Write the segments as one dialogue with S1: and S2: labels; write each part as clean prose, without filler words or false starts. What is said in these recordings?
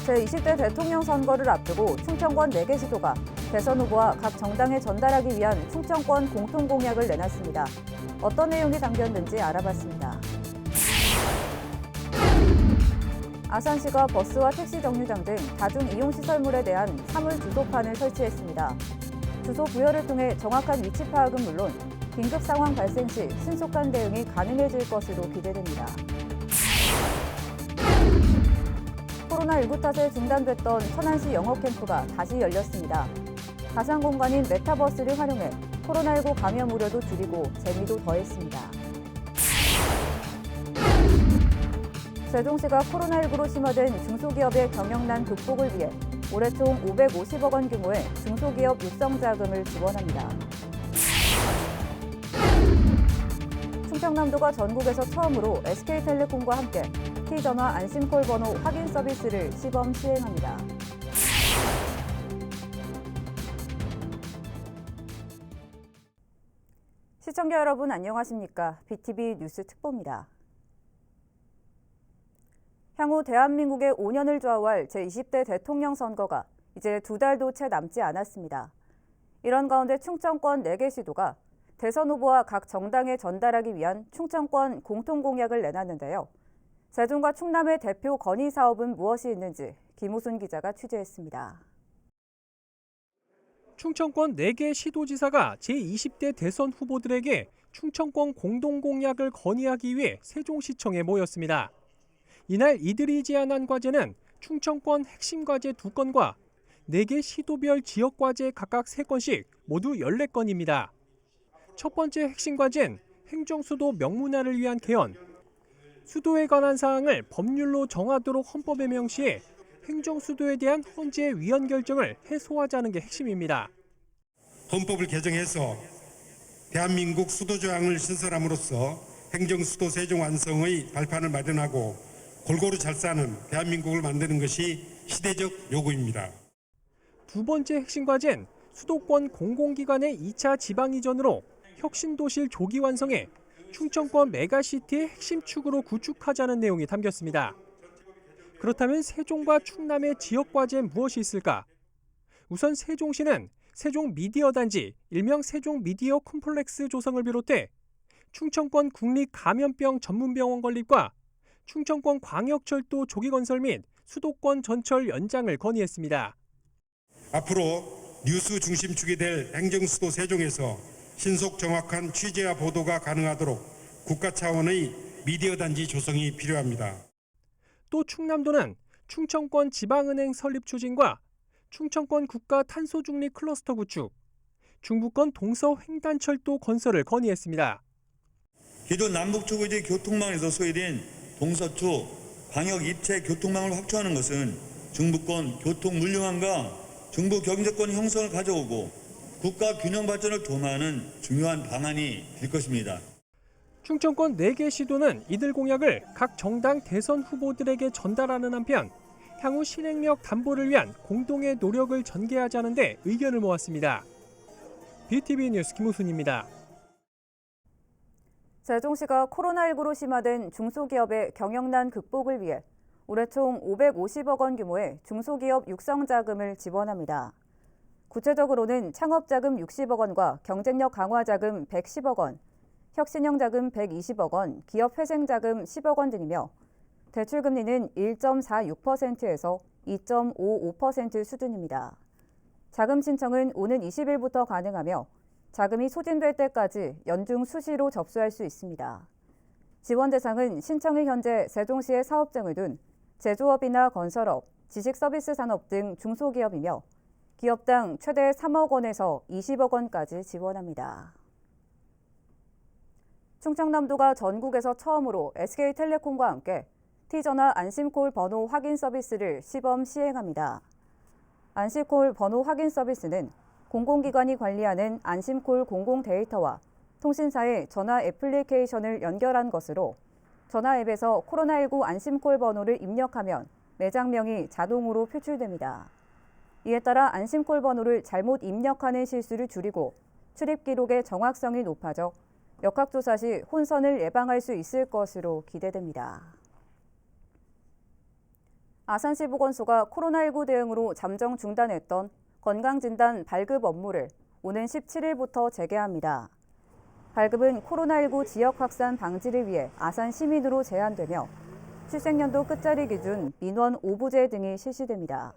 S1: 제20대 대통령 선거를 앞두고 충청권 4개 시도가 대선 후보와 각 정당에 전달하기 위한 충청권 공통공약을 내놨습니다. 어떤 내용이 담겼는지 알아봤습니다. 아산시가 버스와 택시 정류장 등 다중이용시설물에 대한 사물 주소판을 설치했습니다. 주소 부여를 통해 정확한 위치 파악은 물론 긴급 상황 발생 시 신속한 대응이 가능해질 것으로 기대됩니다. 코로나19 탓에 중단됐던 천안시 영어 캠프가 다시 열렸습니다. 가상 공간인 메타버스를 활용해 코로나19 감염 우려도 줄이고 재미도 더했습니다. 세종시가 코로나19로 심화된 중소기업의 경영난 극복을 위해 올해 총 550억 원 규모의 중소기업 육성 자금을 지원합니다. 충청남도가 전국에서 처음으로 SK텔레콤과 함께 T전화 안심콜 번호 확인 서비스를 시범 시행합니다. 시청자 여러분 안녕하십니까? BTV 뉴스 특보입니다. 향후 대한민국의 5년을 좌우할 제20대 대통령 선거가 이제 2달도 채 남지 않았습니다. 이런 가운데 충청권 4개 시도가 대선 후보와 각 정당에 전달하기 위한 충청권 공통공약을 내놨는데요. 세종과 충남의 대표 건의 사업은 무엇이 있는지 김우순 기자가 취재했습니다.
S2: 충청권 4개 시도지사가 제20대 대선 후보들에게 충청권 공동공약을 건의하기 위해 세종시청에 모였습니다. 이날 이들이 제안한 과제는 충청권 핵심 과제 2건과 4개 시도별 지역 과제 각각 3건씩 모두 14건입니다. 첫 번째 핵심 과제는 행정수도 명문화를 위한 개헌, 수도에 관한 사항을 법률로 정하도록 헌법에 명시해 행정수도에 대한 헌재 위헌 결정을 해소하자는 게 핵심입니다.
S3: 헌법을 개정해서 대한민국 수도조항을 신설함으로써 행정수도 세종 완성의 발판을 마련하고 골고루 잘 사는 대한민국을 만드는 것이 시대적 요구입니다.
S2: 두 번째 핵심 과제는 수도권 공공기관의 2차 지방 이전으로 혁신도시를 조기 완성해 충청권 메가시티의 핵심 축으로 구축하자는 내용이 담겼습니다. 그렇다면 세종과 충남의 지역 과제엔 무엇이 있을까? 우선 세종시는 세종 미디어 단지, 일명 세종 미디어 콤플렉스 조성을 비롯해 충청권 국립 감염병 전문병원 건립과 충청권 광역철도 조기 건설 및 수도권 전철 연장을 건의했습니다.
S3: 앞으로 뉴스 중심축이 될 행정수도 세종에서 신속 정확한 취재와 보도가 가능하도록 국가 차원의 미디어 단지 조성이 필요합니다.
S2: 또 충남도는 충청권 지방은행 설립 추진과 충청권 국가 탄소 중립 클러스터 구축, 중부권 동서 횡단철도 건설을 건의했습니다.
S4: 기존 남북초보지 교통망에서 소외된 동서초 광역 입체 교통망을 확충하는 것은 중부권 교통 물류망과 중부 경제권 형성을 가져오고 국가 균형 발전을 도모하는 중요한 방안이 될 것입니다.
S2: 충청권 4개 시도는 이들 공약을 각 정당 대선 후보들에게 전달하는 한편 향후 실행력 담보를 위한 공동의 노력을 전개하자는 데 의견을 모았습니다. BTV 뉴스 김우순입니다.
S1: 세종시가 코로나19로 심화된 중소기업의 경영난 극복을 위해 올해 총 550억 원 규모의 중소기업 육성 자금을 지원합니다. 구체적으로는 창업자금 60억 원과 경쟁력 강화 자금 110억 원, 혁신형 자금 120억 원, 기업회생 자금 10억 원 등이며 대출금리는 1.46%에서 2.55% 수준입니다. 자금 신청은 오는 20일부터 가능하며 자금이 소진될 때까지 연중 수시로 접수할 수 있습니다. 지원 대상은 신청이 현재 세종시에 사업장을 둔 제조업이나 건설업, 지식서비스 산업 등 중소기업이며 기업당 최대 3억 원에서 20억 원까지 지원합니다. 충청남도가 전국에서 처음으로 SK텔레콤과 함께 T전화 안심콜 번호 확인 서비스를 시범 시행합니다. 안심콜 번호 확인 서비스는 공공기관이 관리하는 안심콜 공공 데이터와 통신사의 전화 애플리케이션을 연결한 것으로 전화 앱에서 코로나19 안심콜 번호를 입력하면 매장명이 자동으로 표출됩니다. 이에 따라 안심콜 번호를 잘못 입력하는 실수를 줄이고 출입 기록의 정확성이 높아져 역학조사 시 혼선을 예방할 수 있을 것으로 기대됩니다. 아산시 보건소가 코로나19 대응으로 잠정 중단했던 건강진단 발급 업무를 오는 17일부터 재개합니다. 발급은 코로나19 지역 확산 방지를 위해 아산 시민으로 제한되며 출생연도 끝자리 기준 민원 5부제 등이 실시됩니다.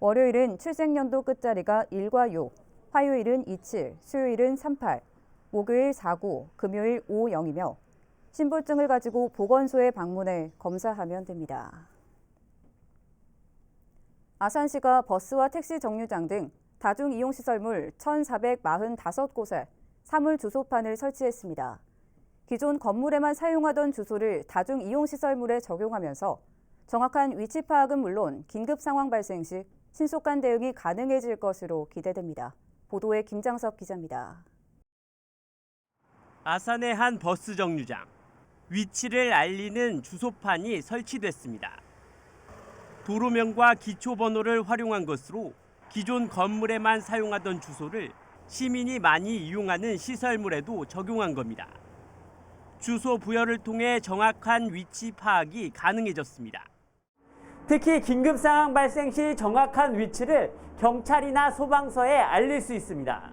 S1: 월요일은 출생연도 끝자리가 1과 6, 화요일은 27, 수요일은 38, 목요일 49, 금요일 50이며 신분증을 가지고 보건소에 방문해 검사하면 됩니다. 아산시가 버스와 택시 정류장 등 다중이용시설물 1,445곳에 사물 주소판을 설치했습니다. 기존 건물에만 사용하던 주소를 다중이용시설물에 적용하면서 정확한 위치 파악은 물론 긴급 상황 발생 시 신속한 대응이 가능해질 것으로 기대됩니다. 보도에 김장석 기자입니다.
S5: 아산의 한 버스 정류장. 위치를 알리는 주소판이 설치됐습니다. 도로명과 기초번호를 활용한 것으로 기존 건물에만 사용하던 주소를 시민이 많이 이용하는 시설물에도 적용한 겁니다. 주소 부여를 통해 정확한 위치 파악이 가능해졌습니다.
S6: 특히 긴급 상황 발생 시 정확한 위치를 경찰이나 소방서에 알릴 수 있습니다.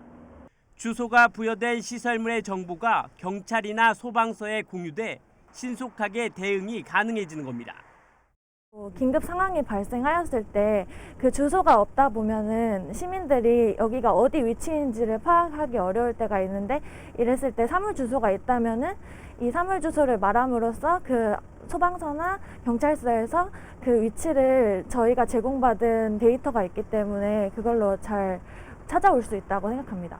S5: 주소가 부여된 시설물의 정보가 경찰이나 소방서에 공유돼 신속하게 대응이 가능해지는 겁니다.
S7: 긴급 상황이 발생하였을 때 그 주소가 없다 보면은 시민들이 여기가 어디 위치인지를 파악하기 어려울 때가 있는데, 이랬을 때 사물 주소가 있다면은 이 사물 주소를 말함으로써 그 소방서나 경찰서에서 그 위치를 저희가 제공받은 데이터가 있기 때문에 그걸로 잘 찾아올 수 있다고 생각합니다.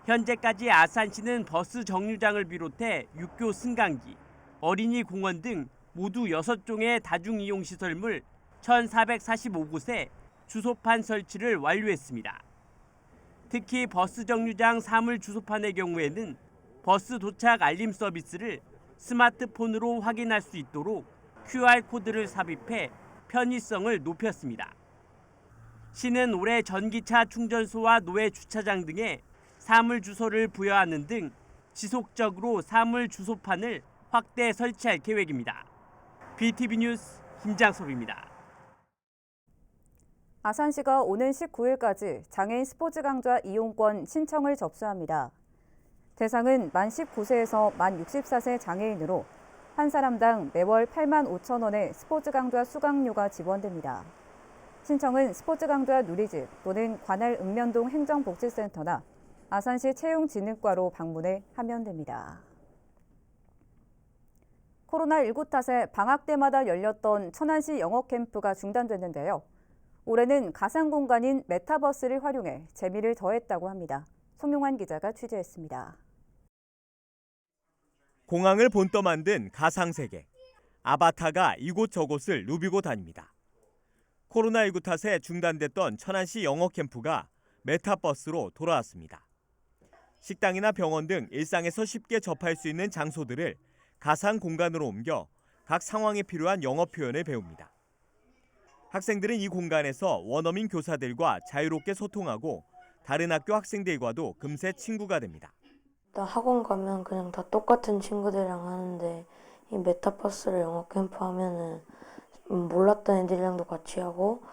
S5: 현재까지 아산시는 버스 정류장을 비롯해 육교 승강기, 어린이 공원 등 모두 6종의 다중이용시설물 1,445곳에 주소판 설치를 완료했습니다. 특히 버스 정류장 사물 주소판의 경우에는 버스 도착 알림 서비스를 스마트폰으로 확인할 수 있도록 QR코드를 삽입해 편의성을 높였습니다. 시는 올해 전기차 충전소와 노회 주차장 등에 사물 주소를 부여하는 등 지속적으로 사물 주소판을 확대 설치할 계획입니다. BTV 뉴스 김장섭입니다.
S1: 아산시가 오는 19일까지 장애인 스포츠 강좌 이용권 신청을 접수합니다. 대상은 만 19세에서 만 64세 장애인으로 한 사람당 매월 8만 5천 원의 스포츠 강좌 수강료가 지원됩니다. 신청은 스포츠 강좌 누리집 또는 관할 읍면동 행정복지센터나 아산시 채용진흥과로 방문해 하면 됩니다. 코로나19 탓에 방학 때마다 열렸던 천안시 영어 캠프가 중단됐는데요. 올해는 가상 공간인 메타버스를 활용해 재미를 더했다고 합니다. 송용환 기자가 취재했습니다.
S8: 공항을 본떠 만든 가상세계. 아바타가 이곳저곳을 누비고 다닙니다. 코로나19 탓에 중단됐던 천안시 영어 캠프가 메타버스로 돌아왔습니다. 식당이나 병원 등 일상에서 쉽게 접할 수 있는 장소들을 가상 공간으로 옮겨 각 상황에 필요한 영어 표현을 배웁니다. 학생들은 이 공간에서 원어민 교사들과 자유롭게 소통하고 다른 학교 학생들과도 금세 친구가 됩니다.
S9: 학원 가면 그냥 다 똑같은 친구들이랑 하는데 이 메타버스를 영어 캠프 하면은 몰랐던 애들이랑도 같이 하고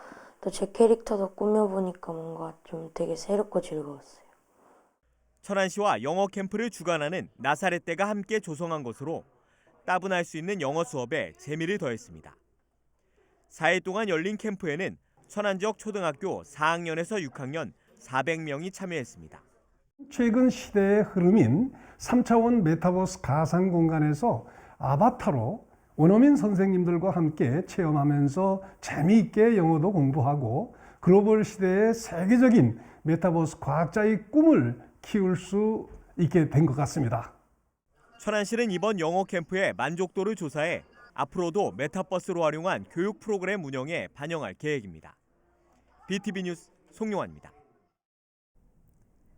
S9: 또 제 캐릭터도 꾸며보니까 뭔가 좀 되게 새롭고 즐거웠어요.
S8: 천안시와 영어 캠프를 주관하는 나사렛대가 함께 조성한 것으로 따분할 수 있는 영어 수업에 재미를 더했습니다. 4일 동안 열린 캠프에는 천안 지역 초등학교 4학년에서 6학년 400명이 참여했습니다.
S10: 최근 시대의 흐름인 3차원 메타버스 가상 공간에서 아바타로 원어민 선생님들과 함께 체험하면서 재미있게 영어도 공부하고 글로벌 시대의 세계적인 메타버스 과학자의 꿈을 키울 수 있게 된 것 같습니다.
S8: 천안시는 이번 영어 캠프의 만족도를 조사해 앞으로도 메타버스로 활용한 교육 프로그램 운영에 반영할 계획입니다. BTV 뉴스 송용환입니다.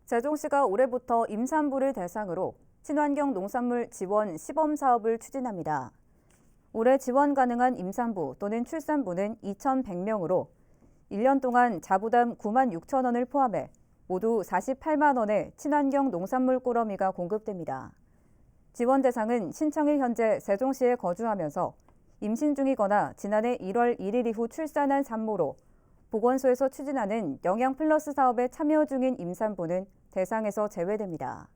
S1: 세종시가 올해부터 임산부를 대상으로 친환경 농산물 지원 시범 사업을 추진합니다. 올해 지원 가능한 임산부 또는 출산부는 2,100명으로 1년 동안 자부담 9만 6천 원을 포함해 모두 48만 원의 친환경 농산물 꾸러미가 공급됩니다. 지원 대상은 신청일 현재 세종시에 거주하면서 임신 중이거나 지난해 1월 1일 이후 출산한 산모로 보건소에서 추진하는 영양 플러스 사업에 참여 중인 임산부는 대상에서 제외됩니다.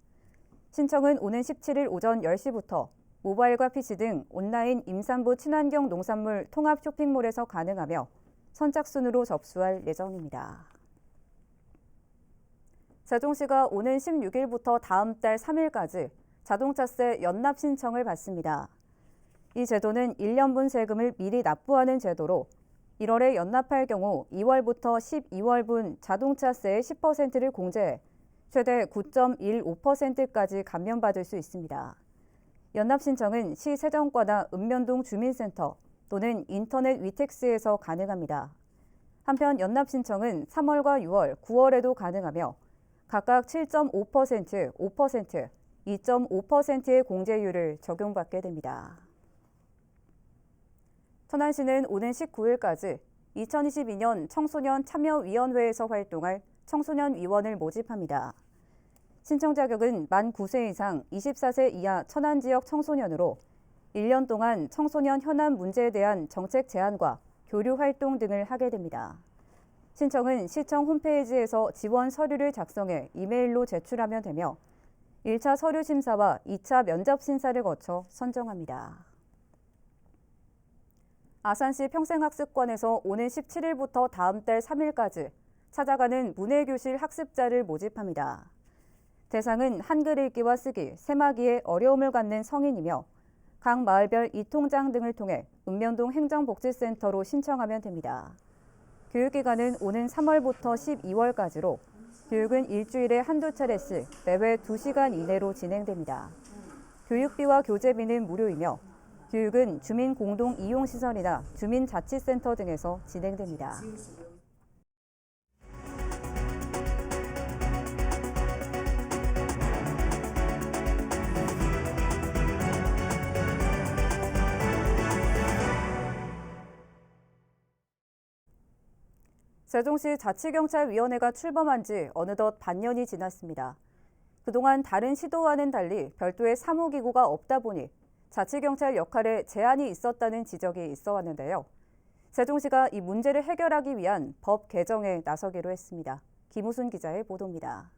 S1: 신청은 오는 17일 오전 10시부터 모바일과 PC 등 온라인 임산부 친환경 농산물 통합 쇼핑몰에서 가능하며 선착순으로 접수할 예정입니다. 세종시가 오는 16일부터 다음 달 3일까지 자동차세 연납 신청을 받습니다. 이 제도는 1년분 세금을 미리 납부하는 제도로 1월에 연납할 경우 2월부터 12월분 자동차세의 10%를 공제해 최대 9.15%까지 감면받을 수 있습니다. 연납 신청은 시 세정과나 읍면동 주민센터 또는 인터넷 위택스에서 가능합니다. 한편 연납 신청은 3월과 6월, 9월에도 가능하며 각각 7.5%, 5%, 2.5%의 공제율을 적용받게 됩니다. 천안시는 오는 19일까지 2022년 청소년 참여위원회에서 활동할 청소년위원을 모집합니다. 신청 자격은 만 9세 이상 24세 이하 천안 지역 청소년으로 1년 동안 청소년 현안 문제에 대한 정책 제안과 교류 활동 등을 하게 됩니다. 신청은 시청 홈페이지에서 지원 서류를 작성해 이메일로 제출하면 되며 1차 서류 심사와 2차 면접 심사를 거쳐 선정합니다. 아산시 평생학습관에서 오는 17일부터 다음 달 3일까지 찾아가는 문해교실 학습자를 모집합니다. 대상은 한글 읽기와 쓰기, 세마기에 어려움을 갖는 성인이며 각 마을별 이통장 등을 통해 읍면동 행정복지센터로 신청하면 됩니다. 교육기간은 오는 3월부터 12월까지로 교육은 일주일에 한두 차례씩 매회 2시간 이내로 진행됩니다. 교육비와 교재비는 무료이며 교육은 주민공동이용시설이나 주민자치센터 등에서 진행됩니다. 세종시 자치경찰위원회가 출범한 지 어느덧 반년이 지났습니다. 그동안 다른 시도와는 달리 별도의 사무기구가 없다 보니 자치경찰 역할에 제한이 있었다는 지적이 있어 왔는데요. 세종시가 이 문제를 해결하기 위한 법 개정에 나서기로 했습니다. 김우순 기자의 보도입니다.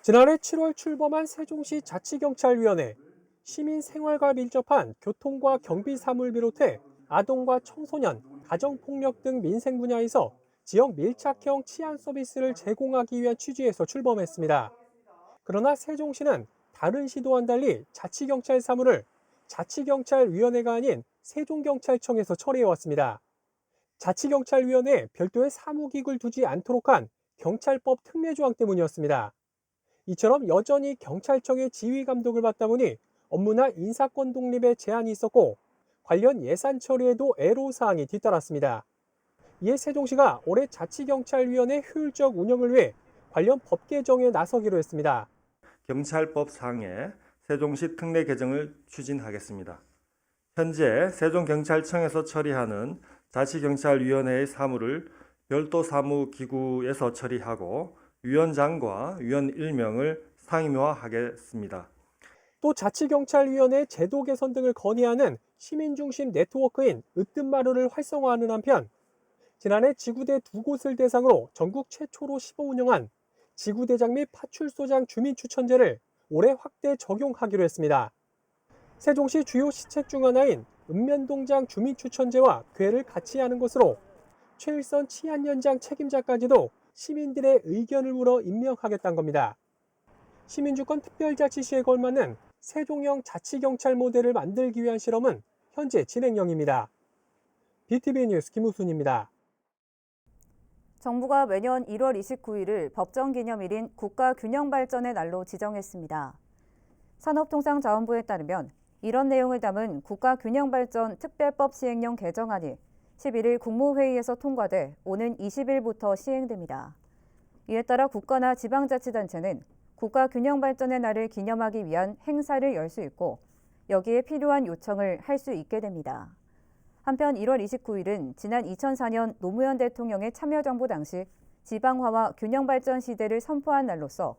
S2: 지난해 7월 출범한 세종시 자치경찰위원회, 시민 생활과 밀접한 교통과 경비 사무를 비롯해 아동과 청소년, 가정폭력 등 민생 분야에서 지역 밀착형 치안 서비스를 제공하기 위한 취지에서 출범했습니다. 그러나 세종시는 다른 시도와는 달리 자치경찰 사무를 자치경찰위원회가 아닌 세종경찰청에서 처리해왔습니다. 자치경찰위원회에 별도의 사무기구를 두지 않도록 한 경찰법 특례조항 때문이었습니다. 이처럼 여전히 경찰청의 지휘 감독을 받다 보니 업무나 인사권 독립에 제한이 있었고 관련 예산 처리에도 애로사항이 뒤따랐습니다. 이에 세종시가 올해 자치경찰위원회 효율적 운영을 위해 관련 법 개정에 나서기로 했습니다.
S11: 경찰법 상의 세종시 특례 개정을 추진하겠습니다. 현재 세종경찰청에서 처리하는 자치경찰위원회의 사무를 별도 사무기구에서 처리하고 위원장과 위원 1명을 상임화하겠습니다.
S2: 또 자치경찰위원회 제도 개선 등을 건의하는 시민중심 네트워크인 으뜸마루를 활성화하는 한편 지난해 지구대 2곳을 대상으로 전국 최초로 시범 운영한 지구대장 및 파출소장 주민추천제를 올해 확대 적용하기로 했습니다. 세종시 주요 시책 중 하나인 읍면동장 주민추천제와 궤를 같이 하는 것으로 최일선 치안연장 책임자까지도 시민들의 의견을 물어 임명하겠다는 겁니다. 시민주권 특별자치시에 걸맞는 세종형 자치경찰 모델을 만들기 위한 실험은 현재 진행형입니다. BTV 뉴스 김우순입니다.
S1: 정부가 매년 1월 29일을 법정기념일인 국가균형발전의 날로 지정했습니다. 산업통상자원부에 따르면 이런 내용을 담은 국가균형발전 특별법 시행령 개정안이 11일 국무회의에서 통과돼 오는 20일부터 시행됩니다. 이에 따라 국가나 지방자치단체는 국가균형발전의 날을 기념하기 위한 행사를 열 수 있고 여기에 필요한 요청을 할 수 있게 됩니다. 한편 1월 29일은 지난 2004년 노무현 대통령의 참여정부 당시 지방화와 균형발전 시대를 선포한 날로서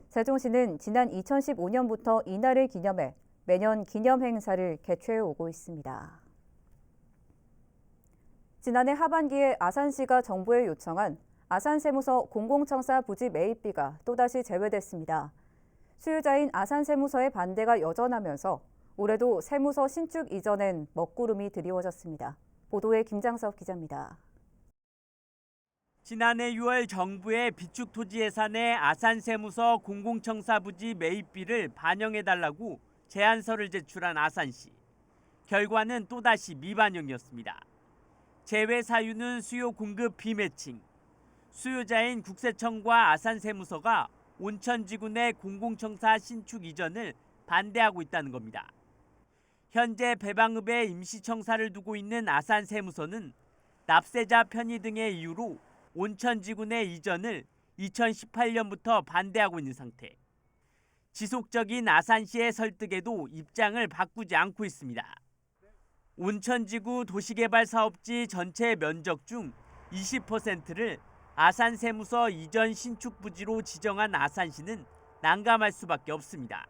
S1: 세종시는 지난 2015년부터 이 날을 기념해 매년 기념 행사를 개최해 오고 있습니다. 지난해 하반기에 아산시가 정부에 요청한 아산세무서 공공청사 부지 매입비가 또다시 제외됐습니다. 수요자인 아산세무서의 반대가 여전하면서 올해도 세무서 신축 이전엔 먹구름이 드리워졌습니다. 보도에 김장섭 기자입니다.
S5: 지난해 6월 정부의 비축 토지 예산에 아산세무서 공공청사 부지 매입비를 반영해달라고 제안서를 제출한 아산시. 결과는 또다시 미반영이었습니다. 제외 사유는 수요 공급 비매칭. 수요자인 국세청과 아산세무서가 온천지구 내 공공청사 신축 이전을 반대하고 있다는 겁니다. 현재 배방읍에 임시청사를 두고 있는 아산세무서는 납세자 편의 등의 이유로 온천지구 내 이전을 2018년부터 반대하고 있는 상태. 지속적인 아산시의 설득에도 입장을 바꾸지 않고 있습니다. 온천지구 도시개발 사업지 전체 면적 중 20%를 아산세무서 이전 신축 부지로 지정한 아산시는 난감할 수밖에 없습니다.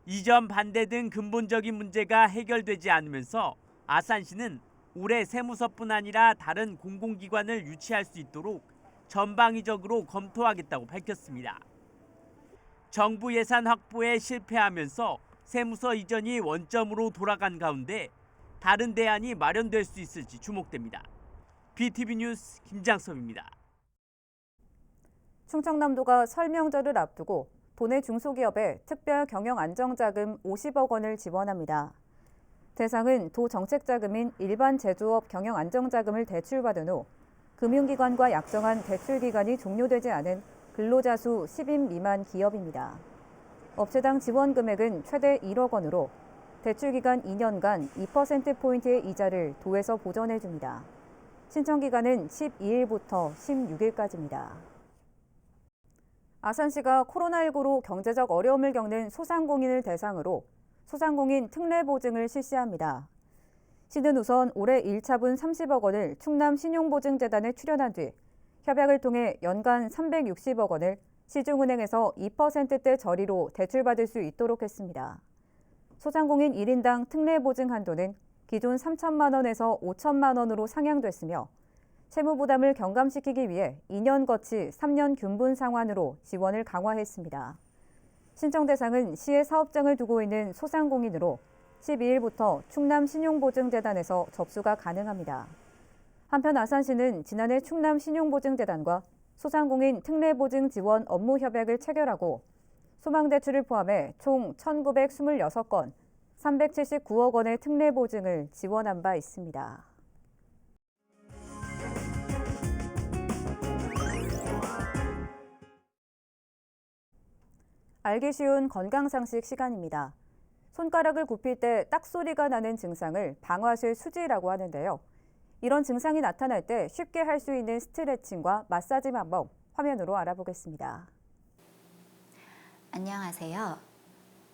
S5: 이전 반대 등 근본적인 문제가 해결되지 않으면서 아산시는 올해 세무서뿐 아니라 다른 공공기관을 유치할 수 있도록 전방위적으로 검토하겠다고 밝혔습니다. 정부 예산 확보에 실패하면서 세무서 이전이 원점으로 돌아간 가운데 다른 대안이 마련될 수 있을지 주목됩니다. BTV 뉴스 김장섭입니다.
S1: 충청남도가 설 명절을 앞두고 도내 중소기업에 특별 경영 안정자금 50억 원을 지원합니다. 대상은 도 정책자금인 일반 제조업 경영 안정자금을 대출받은 후 금융기관과 약정한 대출기간이 종료되지 않은 근로자 수 10인 미만 기업입니다. 업체당 지원 금액은 최대 1억 원으로 대출기간 2년간 2%포인트의 이자를 도에서 보전해 줍니다. 신청기간은 12일부터 16일까지입니다. 아산시가 코로나19로 경제적 어려움을 겪는 소상공인을 대상으로 소상공인 특례보증을 실시합니다. 시는 우선 올해 1차분 30억 원을 충남신용보증재단에 출연한 뒤 협약을 통해 연간 360억 원을 시중은행에서 2%대 저리로 대출받을 수 있도록 했습니다. 소상공인 1인당 특례보증 한도는 기존 3천만 원에서 5천만 원으로 상향됐으며 채무 부담을 경감시키기 위해 2년 거치 3년 균분 상환으로 지원을 강화했습니다. 신청 대상은 시에 사업장을 두고 있는 소상공인으로 12일부터 충남신용보증재단에서 접수가 가능합니다. 한편 아산시는 지난해 충남신용보증재단과 소상공인 특례보증 지원 업무 협약을 체결하고 소망대출을 포함해 총 1,926건, 379억 원의 특례보증을 지원한 바 있습니다. 알기 쉬운 건강상식 시간입니다. 손가락을 굽힐 때 딱소리가 나는 증상을 방아쇠 수지라고 하는데요. 이런 증상이 나타날 때 쉽게 할 수 있는 스트레칭과 마사지 방법 화면으로 알아보겠습니다.
S12: 안녕하세요.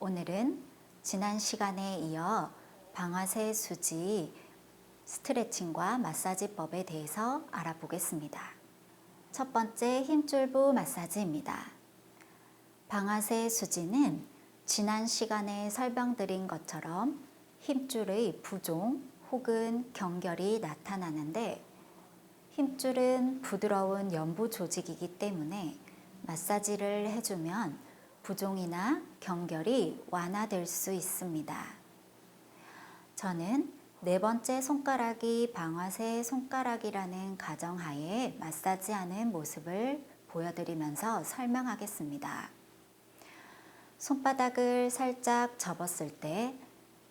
S12: 오늘은 지난 시간에 이어 방아쇠 수지 스트레칭과 마사지법에 대해서 알아보겠습니다. 첫 번째 힘줄부 마사지입니다. 방아쇠 수지는 지난 시간에 설명드린 것처럼 힘줄의 부종 혹은 경결이 나타나는데 힘줄은 부드러운 연부 조직이기 때문에 마사지를 해주면 부종이나 경결이 완화될 수 있습니다. 저는 네 번째 손가락이 방아쇠 손가락이라는 가정하에 마사지하는 모습을 보여드리면서 설명하겠습니다. 손바닥을 살짝 접었을 때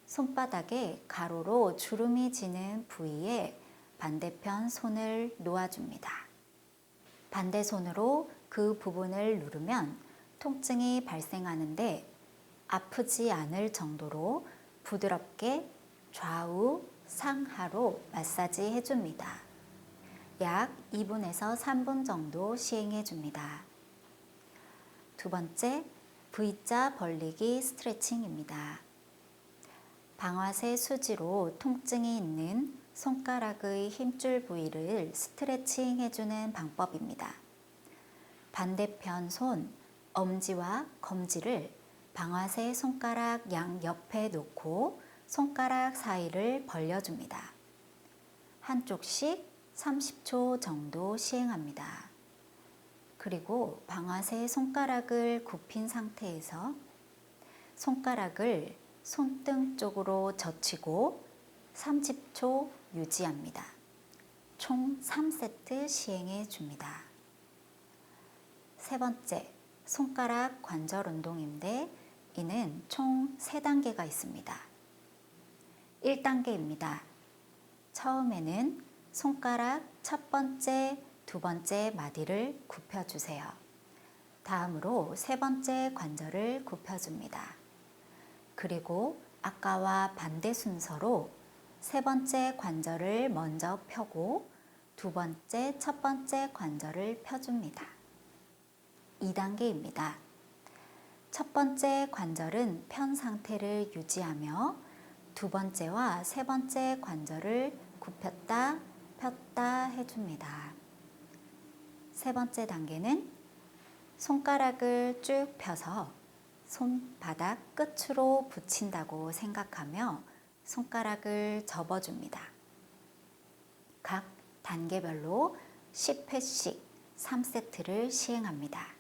S12: 손바닥에 가로로 주름이 지는 부위에 반대편 손을 놓아줍니다. 반대 손으로 그 부분을 누르면 통증이 발생하는데 아프지 않을 정도로 부드럽게 좌우 상하로 마사지 해줍니다. 약 2분에서 3분 정도 시행해줍니다. 두 번째, V자 벌리기 스트레칭입니다. 방아쇠 수지로 통증이 있는 손가락의 힘줄 부위를 스트레칭 해주는 방법입니다. 반대편 손, 엄지와 검지를 방아쇠 손가락 양 옆에 놓고 손가락 사이를 벌려줍니다. 한쪽씩 30초 정도 시행합니다. 그리고 방아쇠 손가락을 굽힌 상태에서 손가락을 손등 쪽으로 젖히고 30초 유지합니다. 총 3세트 시행해 줍니다. 세 번째, 손가락 관절 운동인데 이는 총 3단계가 있습니다. 1단계입니다. 처음에는 손가락 첫 번째, 두 번째 마디를 굽혀주세요. 다음으로 세 번째 관절을 굽혀줍니다. 그리고 아까와 반대 순서로 세 번째 관절을 먼저 펴고 두 번째, 첫 번째 관절을 펴줍니다. 2단계입니다. 첫 번째 관절은 편 상태를 유지하며 두 번째와 세 번째 관절을 굽혔다, 폈다 해줍니다. 세 번째 단계는 손가락을 쭉 펴서 손바닥 끝으로 붙인다고 생각하며 손가락을 접어줍니다. 각 단계별로 10회씩 3세트를 시행합니다.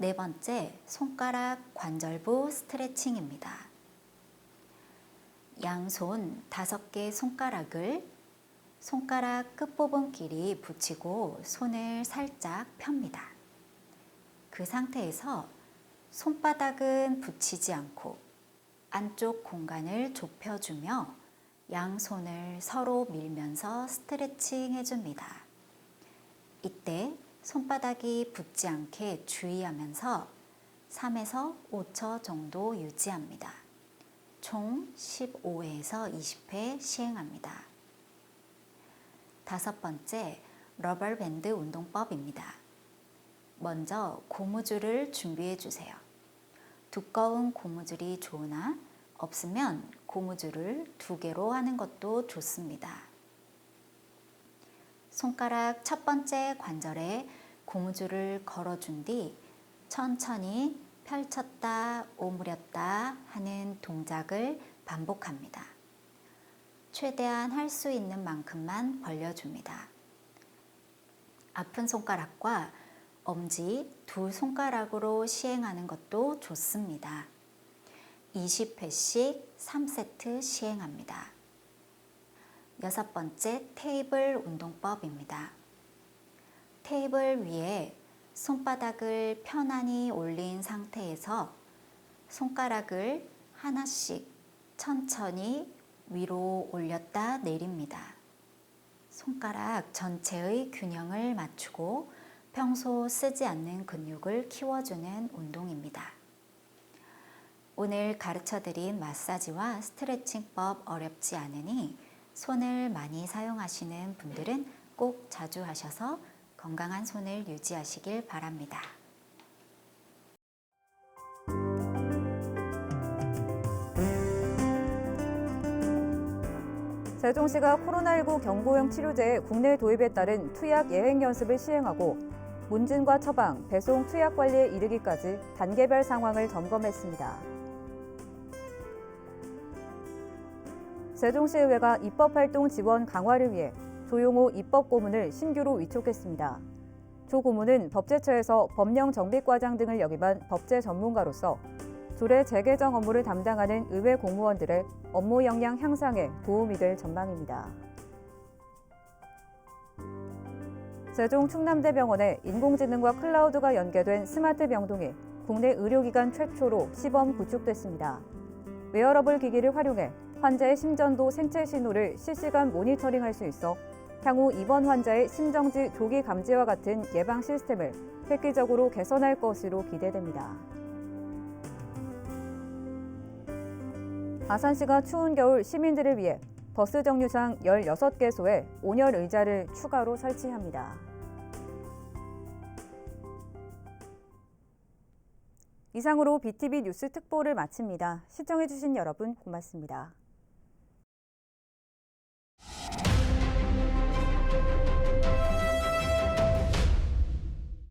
S12: 네 번째, 손가락 관절부 스트레칭입니다. 양손 5개 손가락을 손가락 끝부분끼리 붙이고 손을 살짝 펴니다. 그 상태에서 손바닥은 붙이지 않고 안쪽 공간을 좁혀주며 양손을 서로 밀면서 스트레칭 해줍니다. 이때 손바닥이 붙지 않게 주의하면서 3에서 5초 정도 유지합니다. 총 15회에서 20회 시행합니다. 다섯 번째, 러버밴드 운동법입니다. 먼저 고무줄을 준비해 주세요. 두꺼운 고무줄이 좋으나 없으면 고무줄을 2개로 하는 것도 좋습니다. 손가락 첫 번째 관절에 고무줄을 걸어준 뒤 천천히 펼쳤다 오므렸다 하는 동작을 반복합니다. 최대한 할 수 있는 만큼만 벌려줍니다. 아픈 손가락과 엄지 2손가락으로 시행하는 것도 좋습니다. 20회씩 3세트 시행합니다. 여섯 번째, 테이블 운동법입니다. 테이블 위에 손바닥을 편안히 올린 상태에서 손가락을 하나씩 천천히 위로 올렸다 내립니다. 손가락 전체의 균형을 맞추고 평소 쓰지 않는 근육을 키워주는 운동입니다. 오늘 가르쳐드린 마사지와 스트레칭법 어렵지 않으니 손을 많이 사용하시는 분들은 꼭 자주 하셔서 건강한 손을 유지하시길 바랍니다.
S1: 세종시가 코로나19 경보형 치료제의 국내 도입에 따른 투약 예행 연습을 시행하고 문진과 처방, 배송, 투약 관리에 이르기까지 단계별 상황을 점검했습니다. 세종시의회가 입법활동 지원 강화를 위해 조용호 입법고문을 신규로 위촉했습니다. 조 고문은 법제처에서 법령정비과장 등을 역임한 법제 전문가로서 조례 재개정 업무를 담당하는 의회 공무원들의 업무 역량 향상에 도움이 될 전망입니다. 세종 충남대병원에 인공지능과 클라우드가 연계된 스마트 병동이 국내 의료기관 최초로 시범 구축됐습니다. 웨어러블 기기를 활용해 환자의 심전도 생체 신호를 실시간 모니터링할 수 있어 향후 입원 환자의 심정지 조기 감지와 같은 예방 시스템을 획기적으로 개선할 것으로 기대됩니다. 아산시가 추운 겨울 시민들을 위해 버스 정류장 16개소에 온열 의자를 추가로 설치합니다. 이상으로 BTV 뉴스 특보를 마칩니다. 시청해주신 여러분 고맙습니다.